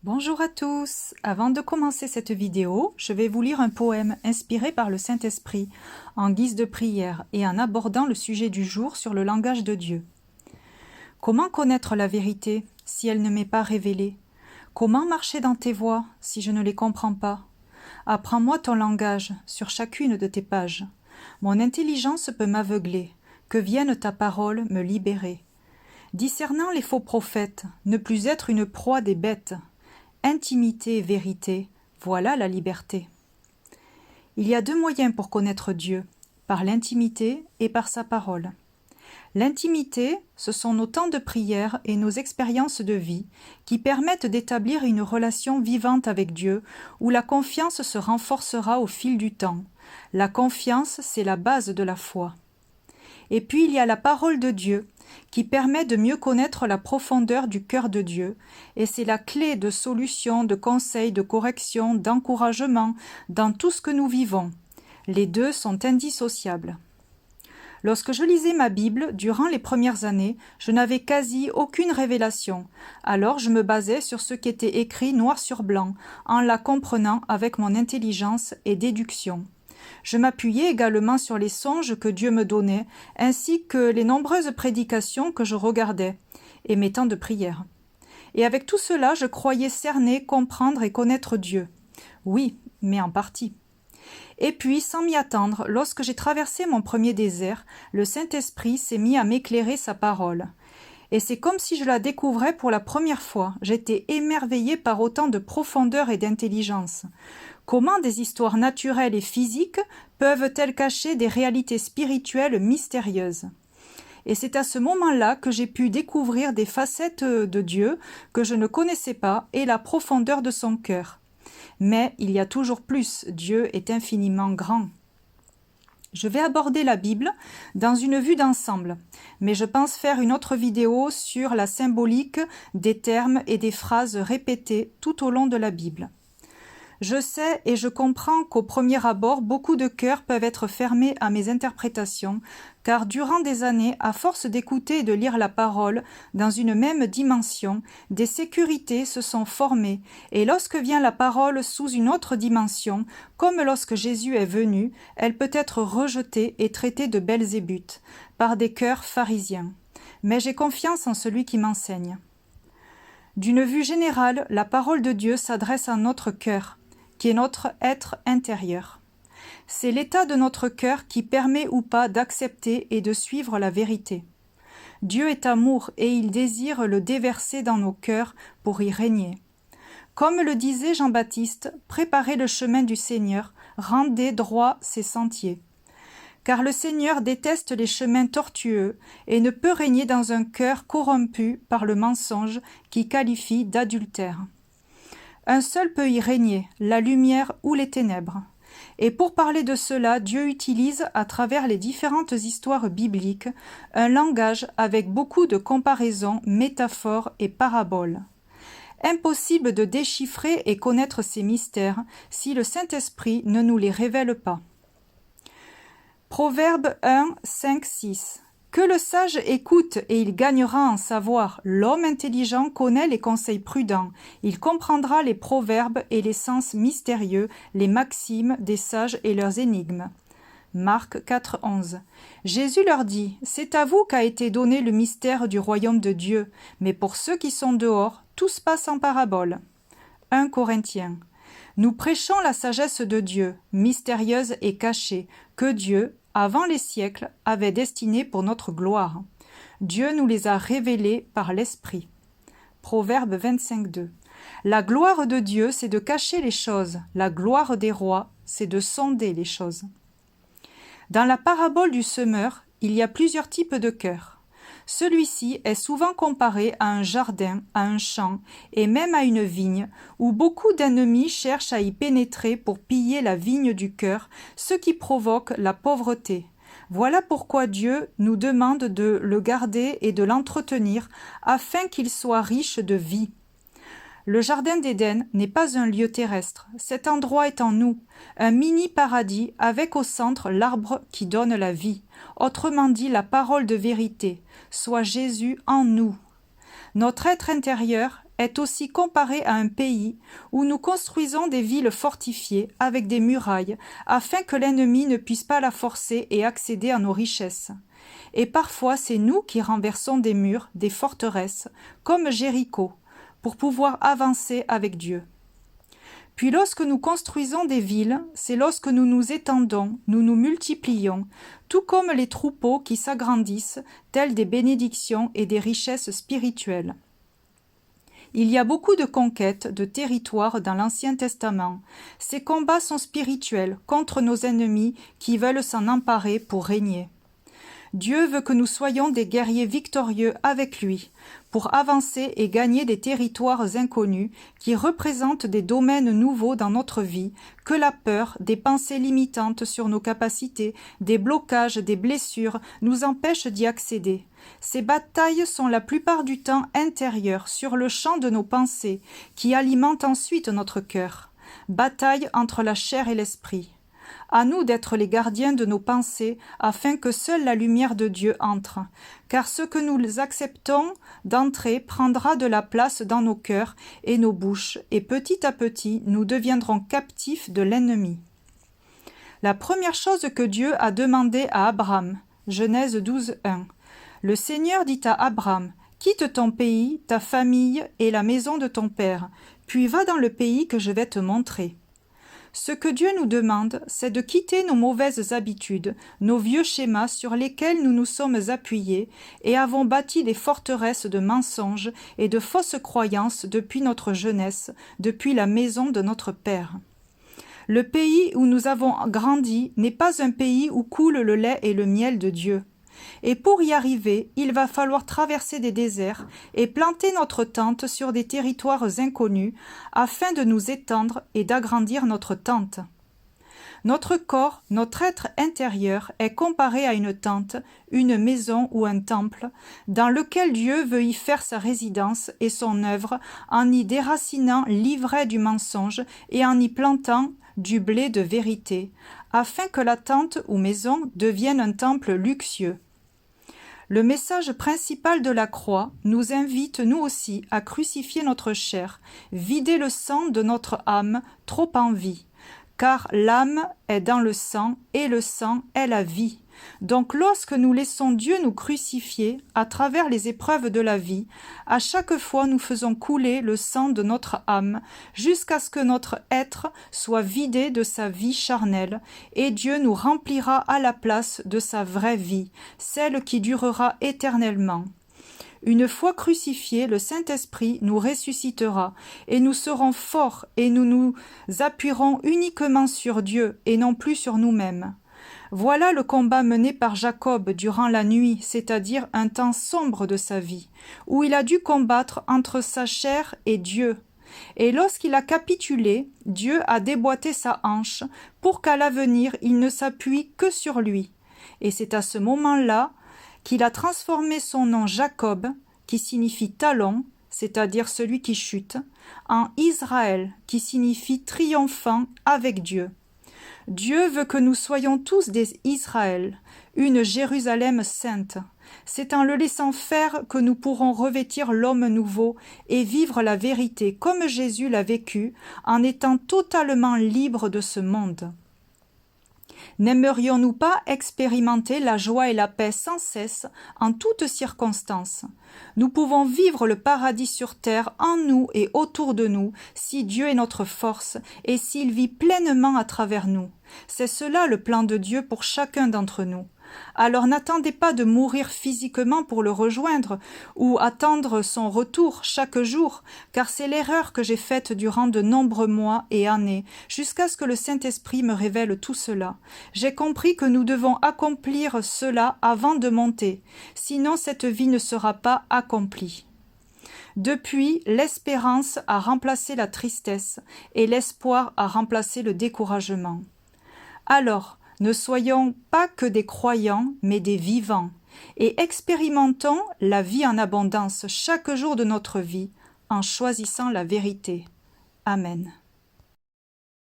Bonjour à tous. Avant de commencer cette vidéo, je vais vous lire un poème inspiré par le Saint-Esprit en guise de prière et en abordant le sujet du jour sur le langage de Dieu. Comment connaître la vérité si elle ne m'est pas révélée? Comment marcher dans tes voies si je ne les comprends pas? Apprends-moi ton langage sur chacune de tes pages. Mon intelligence peut m'aveugler, que vienne ta parole me libérer. Discernant les faux prophètes, ne plus être une proie des bêtes. Intimité et vérité, voilà la liberté. Il y a deux moyens pour connaître Dieu, par l'intimité et par sa parole. L'intimité, ce sont nos temps de prière et nos expériences de vie qui permettent d'établir une relation vivante avec Dieu où la confiance se renforcera au fil du temps. La confiance, c'est la base de la foi. Et puis il y a la parole de Dieu qui permet de mieux connaître la profondeur du cœur de Dieu, et c'est la clé de solution, de conseil, de correction, d'encouragement dans tout ce que nous vivons. Les deux sont indissociables. Lorsque je lisais ma Bible, durant les premières années, je n'avais quasi aucune révélation. Alors je me basais sur ce qui était écrit noir sur blanc, en la comprenant avec mon intelligence et déduction. Je m'appuyais également sur les songes que Dieu me donnait, ainsi que les nombreuses prédications que je regardais, et mes temps de prière. Et avec tout cela, je croyais cerner, comprendre et connaître Dieu. Oui, mais en partie. Et puis, sans m'y attendre, lorsque j'ai traversé mon premier désert, le Saint-Esprit s'est mis à m'éclairer sa parole. Et c'est comme si je la découvrais pour la première fois. J'étais émerveillée par autant de profondeur et d'intelligence. Comment des histoires naturelles et physiques peuvent-elles cacher des réalités spirituelles mystérieuses? Et c'est à ce moment-là que j'ai pu découvrir des facettes de Dieu que je ne connaissais pas et la profondeur de son cœur. Mais il y a toujours plus, Dieu est infiniment grand. Je vais aborder la Bible dans une vue d'ensemble, mais je pense faire une autre vidéo sur la symbolique des termes et des phrases répétées tout au long de la Bible. Je sais et je comprends qu'au premier abord, beaucoup de cœurs peuvent être fermés à mes interprétations, car durant des années, à force d'écouter et de lire la parole dans une même dimension, des sécurités se sont formées, et lorsque vient la parole sous une autre dimension, comme lorsque Jésus est venu, elle peut être rejetée et traitée de Belzébuth par des cœurs pharisiens. Mais j'ai confiance en celui qui m'enseigne. D'une vue générale, la parole de Dieu s'adresse à notre cœur, qui est notre être intérieur. C'est l'état de notre cœur qui permet ou pas d'accepter et de suivre la vérité. Dieu est amour et il désire le déverser dans nos cœurs pour y régner. Comme le disait Jean-Baptiste, préparez le chemin du Seigneur, rendez droit ses sentiers. Car le Seigneur déteste les chemins tortueux et ne peut régner dans un cœur corrompu par le mensonge qui qualifie d'adultère. Un seul peut y régner, la lumière ou les ténèbres. Et pour parler de cela, Dieu utilise, à travers les différentes histoires bibliques, un langage avec beaucoup de comparaisons, métaphores et paraboles. Impossible de déchiffrer et connaître ces mystères si le Saint-Esprit ne nous les révèle pas. Proverbe 1, 5, 6. Que le sage écoute et il gagnera en savoir. L'homme intelligent connaît les conseils prudents. Il comprendra les proverbes et les sens mystérieux, les maximes des sages et leurs énigmes. Marc 4, 11. Jésus leur dit, « C'est à vous qu'a été donné le mystère du royaume de Dieu, mais pour ceux qui sont dehors, tout se passe en parabole. » 1 Corinthiens. Nous prêchons la sagesse de Dieu, mystérieuse et cachée, que Dieu, avant les siècles, avait destinée pour notre gloire. Dieu nous les a révélées par l'Esprit. Proverbe 25, 2. La gloire de Dieu, c'est de cacher les choses. La gloire des rois, c'est de sonder les choses. Dans la parabole du semeur, il y a plusieurs types de cœurs. Celui-ci est souvent comparé à un jardin, à un champ et même à une vigne, où beaucoup d'ennemis cherchent à y pénétrer pour piller la vigne du cœur, ce qui provoque la pauvreté. Voilà pourquoi Dieu nous demande de le garder et de l'entretenir afin qu'il soit riche de vie. Le jardin d'Éden n'est pas un lieu terrestre, cet endroit est en nous, un mini-paradis avec au centre l'arbre qui donne la vie, autrement dit la parole de vérité, soit Jésus en nous. Notre être intérieur est aussi comparé à un pays où nous construisons des villes fortifiées avec des murailles afin que l'ennemi ne puisse pas la forcer et accéder à nos richesses. Et parfois c'est nous qui renversons des murs, des forteresses, comme Jéricho, pour pouvoir avancer avec Dieu. Puis lorsque nous construisons des villes, c'est lorsque nous nous étendons, nous nous multiplions, tout comme les troupeaux qui s'agrandissent, tels des bénédictions et des richesses spirituelles. Il y a beaucoup de conquêtes de territoires dans l'Ancien Testament. Ces combats sont spirituels contre nos ennemis qui veulent s'en emparer pour régner. Dieu veut que nous soyons des guerriers victorieux avec lui, pour avancer et gagner des territoires inconnus qui représentent des domaines nouveaux dans notre vie, que la peur, des pensées limitantes sur nos capacités, des blocages, des blessures nous empêchent d'y accéder. Ces batailles sont la plupart du temps intérieures, sur le champ de nos pensées, qui alimentent ensuite notre cœur. Bataille entre la chair et l'esprit. À nous d'être les gardiens de nos pensées, afin que seule la lumière de Dieu entre, car ce que nous acceptons d'entrer prendra de la place dans nos cœurs et nos bouches, et petit à petit nous deviendrons captifs de l'ennemi. La première chose que Dieu a demandé à Abraham, Genèse 12, 1. Le Seigneur dit à Abraham, « Quitte ton pays, ta famille et la maison de ton père, puis va dans le pays que je vais te montrer. » Ce que Dieu nous demande, c'est de quitter nos mauvaises habitudes, nos vieux schémas sur lesquels nous nous sommes appuyés et avons bâti des forteresses de mensonges et de fausses croyances depuis notre jeunesse, depuis la maison de notre Père. Le pays où nous avons grandi n'est pas un pays où coule le lait et le miel de Dieu. Et pour y arriver, il va falloir traverser des déserts et planter notre tente sur des territoires inconnus afin de nous étendre et d'agrandir notre tente. Notre corps, notre être intérieur est comparé à une tente, une maison ou un temple, dans lequel Dieu veut y faire sa résidence et son œuvre en y déracinant l'ivraie du mensonge et en y plantant du blé de vérité, afin que la tente ou maison devienne un temple luxueux. Le message principal de la croix nous invite nous aussi à crucifier notre chair, vider le sang de notre âme trop en vie, car l'âme est dans le sang et le sang est la vie. Donc lorsque nous laissons Dieu nous crucifier à travers les épreuves de la vie, à chaque fois nous faisons couler le sang de notre âme jusqu'à ce que notre être soit vidé de sa vie charnelle et Dieu nous remplira à la place de sa vraie vie, celle qui durera éternellement. Une fois crucifié, le Saint-Esprit nous ressuscitera et nous serons forts et nous nous appuierons uniquement sur Dieu et non plus sur nous-mêmes. Voilà le combat mené par Jacob durant la nuit, c'est-à-dire un temps sombre de sa vie, où il a dû combattre entre sa chair et Dieu. Et lorsqu'il a capitulé, Dieu a déboîté sa hanche pour qu'à l'avenir il ne s'appuie que sur lui. Et c'est à ce moment-là qu'il a transformé son nom Jacob, qui signifie talon, c'est-à-dire celui qui chute, en Israël, qui signifie triomphant avec Dieu. Dieu veut que nous soyons tous des Israël, une Jérusalem sainte. C'est en le laissant faire que nous pourrons revêtir l'homme nouveau et vivre la vérité comme Jésus l'a vécu, en étant totalement libres de ce monde. N'aimerions-nous pas expérimenter la joie et la paix sans cesse, en toutes circonstances? Nous pouvons vivre le paradis sur terre en nous et autour de nous, si Dieu est notre force et s'il vit pleinement à travers nous. C'est cela le plan de Dieu pour chacun d'entre nous. Alors n'attendez pas de mourir physiquement pour le rejoindre ou attendre son retour chaque jour, car c'est l'erreur que j'ai faite durant de nombreux mois et années, jusqu'à ce que le Saint-Esprit me révèle tout cela. J'ai compris que nous devons accomplir cela avant de monter, sinon cette vie ne sera pas accomplie. Depuis, l'espérance a remplacé la tristesse et l'espoir a remplacé le découragement. Alors, ne soyons pas que des croyants, mais des vivants, et expérimentons la vie en abondance chaque jour de notre vie en choisissant la vérité. Amen.